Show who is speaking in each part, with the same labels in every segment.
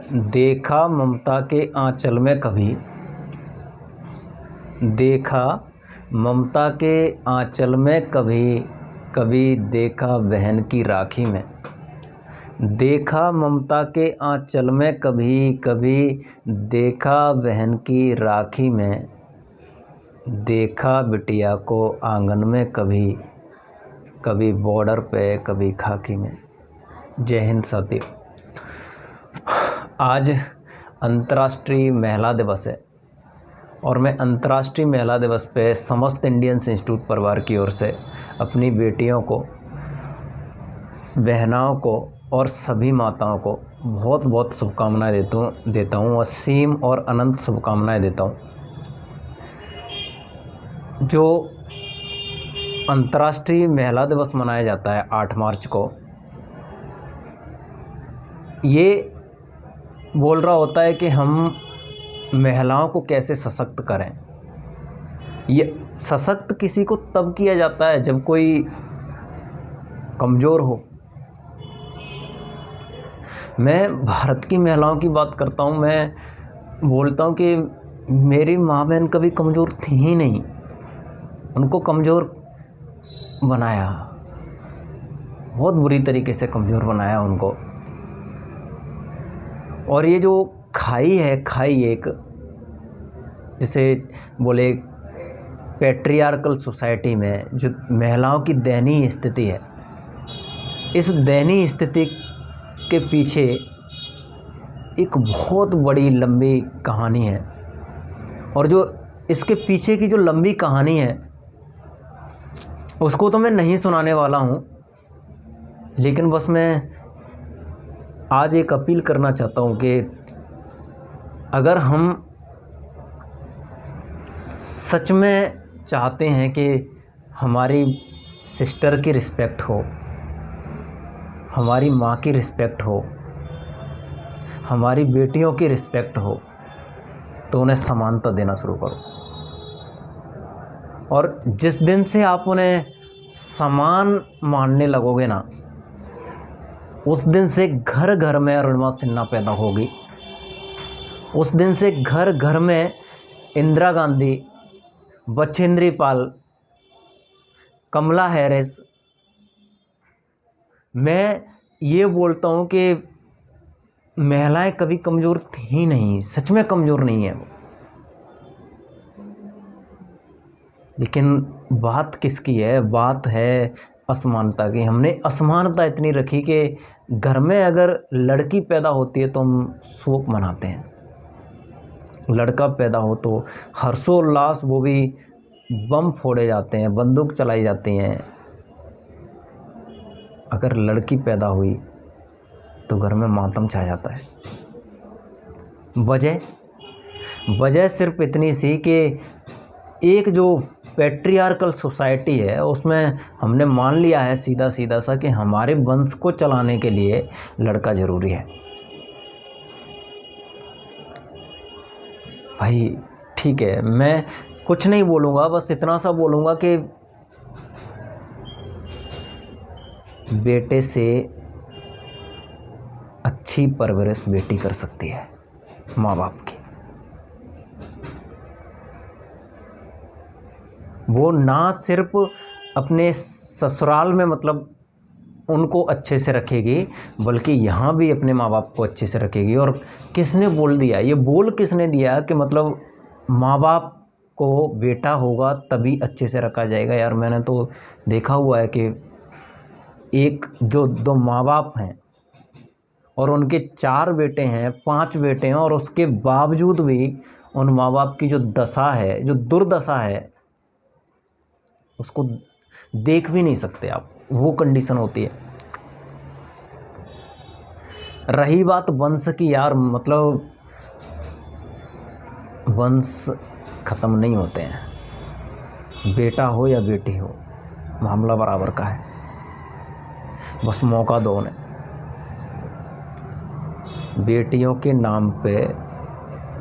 Speaker 1: देखा ममता के आंचल में कभी, देखा ममता के आंचल में कभी, कभी देखा बहन की राखी में। देखा ममता के आंचल में कभी, कभी देखा बहन की राखी में। देखा बिटिया को आंगन में कभी, कभी बॉर्डर पे कभी खाकी में। जय हिंद साथियों। आज अंतर्राष्ट्रीय महिला दिवस है और मैं अंतर्राष्ट्रीय महिला दिवस पे समस्त इंडियन इंस्टीट्यूट परिवार की ओर से अपनी बेटियों को, बहनाओं को और सभी माताओं को बहुत बहुत शुभकामनाएं देता हूँ, असीम और अनंत शुभकामनाएं देता हूँ। जो अंतर्राष्ट्रीय महिला दिवस मनाया जाता है 8 मार्च को, ये बोल रहा होता है कि हम महिलाओं को कैसे सशक्त करें। ये सशक्त किसी को तब किया जाता है जब कोई कमज़ोर हो। मैं भारत की महिलाओं की बात करता हूँ। मैं बोलता हूँ कि मेरी माँ बहन कभी कमज़ोर थी ही नहीं, उनको कमज़ोर बनाया, बहुत बुरी तरीके से कमज़ोर बनाया उनको। और ये जो खाई है, खाई एक जिसे बोले पैट्रियार्कल सोसाइटी में जो महिलाओं की दयनीय स्थिति है, इस दयनीय स्थिति के पीछे एक बहुत बड़ी लंबी कहानी है। और जो इसके पीछे की जो लंबी कहानी है उसको तो मैं नहीं सुनाने वाला हूँ, लेकिन बस मैं आज एक अपील करना चाहता हूँ कि अगर हम सच में चाहते हैं कि हमारी सिस्टर की रिस्पेक्ट हो, हमारी माँ की रिस्पेक्ट हो, हमारी बेटियों की रिस्पेक्ट हो, तो उन्हें समानता देना शुरू करो। और जिस दिन से आप उन्हें समान मानने लगोगे ना, उस दिन से घर घर में अरुणिमा सिन्हा पैदा होगी। उस दिन से घर घर में इंदिरा गांधी, बछेंद्री पाल, कमला हैरिस। मैं ये बोलता हूँ कि महिलाएं कभी कमज़ोर थी ही नहीं, सच में कमज़ोर नहीं है वो। लेकिन बात किसकी है? बात है असमानता की। हमने असमानता इतनी रखी कि घर में अगर लड़की पैदा होती है तो हम शोक मनाते हैं, लड़का पैदा हो तो हर्षोल्लास, वो भी बम फोड़े जाते हैं, बंदूक चलाई जाती हैं। अगर लड़की पैदा हुई तो घर में मातम छा जाता है। वजह सिर्फ इतनी सी कि एक जो पैट्रियार्कल सोसाइटी है उसमें हमने मान लिया है सीधा सा कि हमारे वंश को चलाने के लिए लड़का ज़रूरी है। भाई ठीक है, मैं कुछ नहीं बोलूँगा, बस इतना सा बोलूँगा कि बेटे से अच्छी परवरिश बेटी कर सकती है माँ बाप की। वो ना सिर्फ अपने ससुराल में मतलब उनको अच्छे से रखेगी, बल्कि यहाँ भी अपने माँ बाप को अच्छे से रखेगी। और किसने बोल दिया, ये बोल किसने दिया कि मतलब माँ बाप को बेटा होगा तभी अच्छे से रखा जाएगा? यार मैंने तो देखा हुआ है कि एक जो 2 माँ बाप हैं और उनके 4 बेटे हैं, 5 बेटे हैं, और उसके बावजूद भी उन माँ बाप की जो दशा है, जो दुर्दशा है, उसको देख भी नहीं सकते आप। वो कंडीशन होती है। रही बात वंश की, यार मतलब वंश ख़त्म नहीं होते हैं। बेटा हो या बेटी हो, मामला बराबर का है। बस मौका दो उन्हें। बेटियों के नाम पे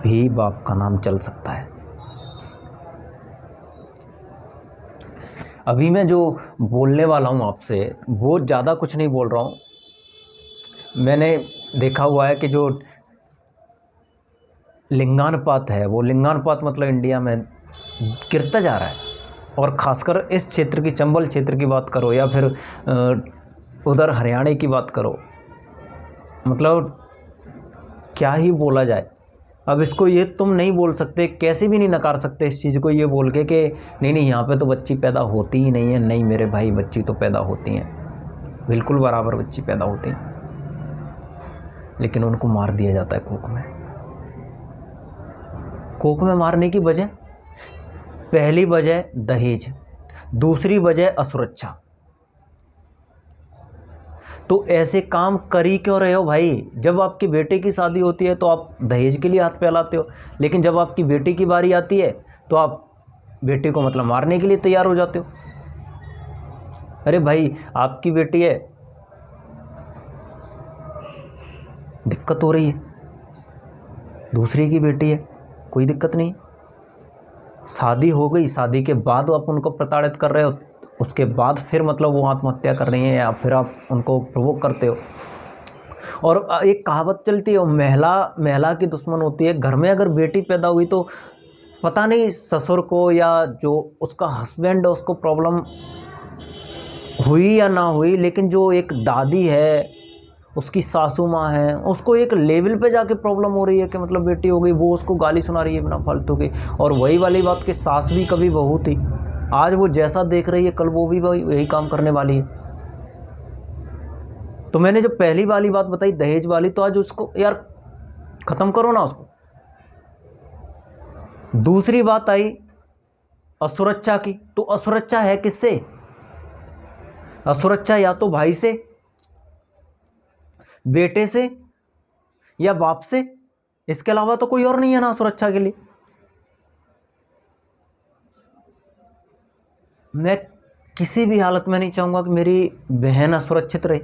Speaker 1: भी बाप का नाम चल सकता है। अभी मैं जो बोलने वाला हूँ आपसे, वो ज़्यादा कुछ नहीं बोल रहा हूँ। मैंने देखा हुआ है कि जो लिंगानुपात है, वो लिंगानुपात मतलब इंडिया में गिरता जा रहा है। और ख़ासकर इस क्षेत्र की, चंबल क्षेत्र की बात करो या फिर उधर हरियाणा की बात करो, मतलब क्या ही बोला जाए। अब इसको ये तुम नहीं बोल सकते, कैसे भी नहीं नकार सकते इस चीज़ को ये बोल के कि नहीं नहीं यहाँ पे तो बच्ची पैदा होती ही नहीं है। नहीं मेरे भाई, बच्ची तो पैदा होती हैं, बिल्कुल बराबर बच्ची पैदा होती हैं, लेकिन उनको मार दिया जाता है कोख में। कोख में मारने की वजह, पहली वजह दहेज, दूसरी वजह असुरक्षा। तो ऐसे काम कर ही क्यों रहे हो भाई? जब आपकी बेटे की शादी होती है तो आप दहेज के लिए हाथ फैलाते हो, लेकिन जब आपकी बेटी की बारी आती है तो आप बेटे को मतलब मारने के लिए तैयार हो जाते हो। अरे भाई, आपकी बेटी है, दिक्कत हो रही है, दूसरे की बेटी है, कोई दिक्कत नहीं, शादी हो गई, शादी के बाद आप उनको प्रताड़ित कर रहे हो, उसके बाद फिर मतलब वो आत्महत्या कर रही है या फिर आप उनको प्रोवोक करते हो। और एक कहावत चलती है, महिला की दुश्मन होती है। घर में अगर बेटी पैदा हुई तो पता नहीं ससुर को या जो उसका हस्बैंड है उसको प्रॉब्लम हुई या ना हुई, लेकिन जो एक दादी है, उसकी सासू माँ है, उसको एक लेवल पे जाके प्रॉब्लम हो रही है कि मतलब बेटी हो गई, वो उसको गाली सुना रही है बिना फालतू की। और वही वाली बात कि सास भी कभी बहू थी, आज वो जैसा देख रही है कल वो भी यही काम करने वाली है। तो मैंने जो पहली वाली बात बताई दहेज वाली, तो आज उसको यार खत्म करो ना उसको। दूसरी बात आई असुरक्षा की, तो असुरक्षा है किससे? असुरक्षा या तो भाई से, बेटे से या बाप से, इसके अलावा तो कोई और नहीं है ना सुरक्षा के लिए। मैं किसी भी हालत में नहीं चाहूंगा कि मेरी बहन असुरक्षित रहे।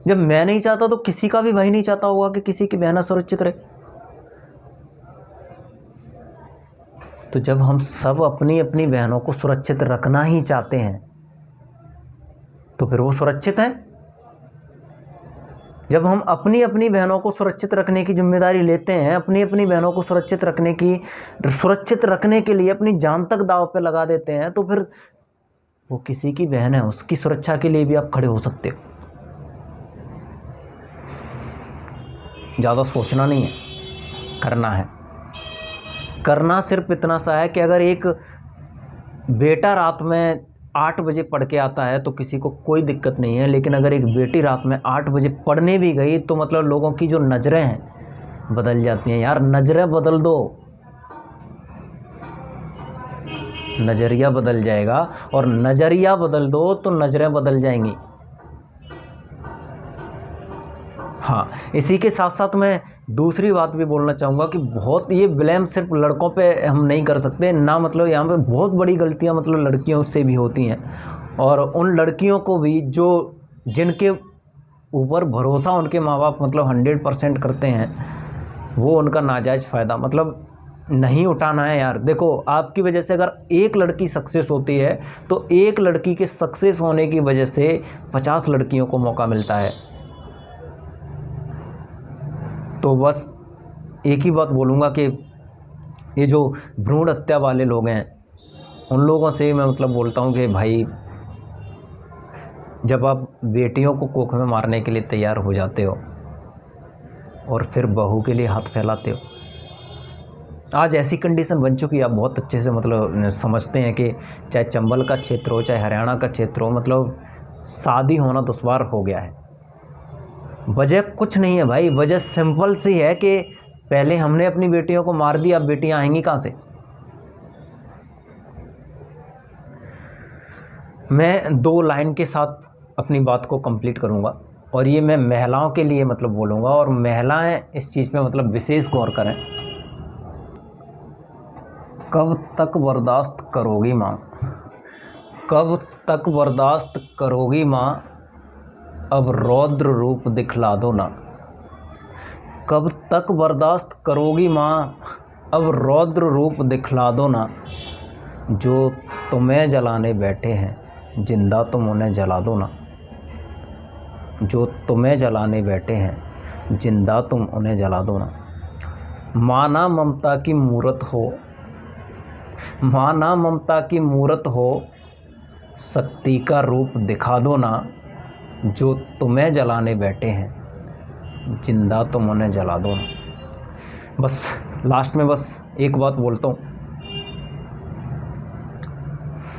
Speaker 1: जब मैं नहीं चाहता तो किसी का भी भाई नहीं चाहता होगा कि किसी की बहन असुरक्षित रहे। तो जब हम सब अपनी अपनी बहनों को सुरक्षित रखना ही चाहते हैं तो फिर वो सुरक्षित है। जब हम अपनी अपनी बहनों को सुरक्षित रखने की जिम्मेदारी लेते हैं, अपनी अपनी बहनों को सुरक्षित रखने के लिए अपनी जान तक दांव पे लगा देते हैं, तो फिर वो किसी की बहन है, उसकी सुरक्षा के लिए भी आप खड़े हो सकते हो। ज़्यादा सोचना नहीं है, करना है। करना सिर्फ इतना सा है कि अगर एक बेटा रात में 8 बजे पढ़ के आता है तो किसी को कोई दिक्कत नहीं है, लेकिन अगर एक बेटी रात में 8 बजे पढ़ने भी गई तो मतलब लोगों की जो नज़रें हैं बदल जाती हैं। यार नज़रें बदल दो, नज़रिया बदल जाएगा, और नज़रिया बदल दो तो नज़रें बदल जाएंगी। हाँ, इसी के साथ साथ मैं दूसरी बात भी बोलना चाहूँगा कि बहुत ये ब्लेम सिर्फ लड़कों पे हम नहीं कर सकते ना, मतलब यहाँ पे बहुत बड़ी गलतियाँ मतलब लड़कियों से भी होती हैं, और उन लड़कियों को भी जो जिनके ऊपर भरोसा उनके माँ बाप मतलब 100% करते हैं, वो उनका नाजायज़ फ़ायदा मतलब नहीं उठाना है। यार देखो, आपकी वजह से अगर एक लड़की सक्सेस होती है तो एक लड़की के सक्सेस होने की वजह से 50 लड़कियों को मौका मिलता है। तो बस एक ही बात बोलूँगा कि ये जो भ्रूण हत्या वाले लोग हैं उन लोगों से मैं मतलब बोलता हूँ कि भाई, जब आप बेटियों को कोख में मारने के लिए तैयार हो जाते हो और फिर बहू के लिए हाथ फैलाते हो, आज ऐसी कंडीशन बन चुकी है, आप बहुत अच्छे से मतलब समझते हैं कि चाहे चंबल का क्षेत्र हो चाहे हरियाणा का क्षेत्र हो, मतलब शादी होना दुश्वार हो गया है। वजह कुछ नहीं है भाई, वजह सिंपल सी है कि पहले हमने अपनी बेटियों को मार दिया, अब बेटियां आएंगी कहाँ से? मैं 2 लाइन के साथ अपनी बात को कंप्लीट करूंगा, और ये मैं महिलाओं के लिए मतलब बोलूँगा, और महिलाएं इस चीज़ पे मतलब विशेष गौर करें। कब तक बर्दाश्त करोगी माँ, कब तक बर्दाश्त करोगी माँ, अब रौद्र रूप दिखला दो ना। कब तक बर्दाश्त करोगी माँ, अब रौद्र रूप दिखला दो ना। जो तुम्हें जलाने बैठे हैं जिंदा तुम उन्हें जला दो ना। जो तुम्हें जलाने बैठे हैं जिंदा तुम उन्हें जला दो ना। माना ममता की मूरत हो, माना ममता की मूरत हो, शक्ति का रूप दिखा दो ना। जो तुम्हें जलाने बैठे हैं, जिंदा तुम उन्हें जला दो ना। बस लास्ट में बस एक बात बोलता हूँ,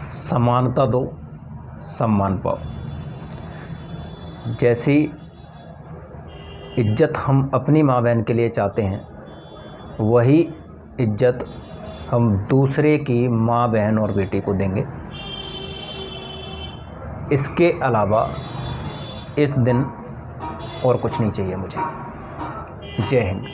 Speaker 1: समानता दो, सम्मान पाओ। जैसी इज्जत हम अपनी माँ बहन के लिए चाहते हैं, वही इज्जत हम दूसरे की माँ बहन और बेटी को देंगे। इसके अलावा इस दिन और कुछ नहीं चाहिए मुझे। जय हिंद।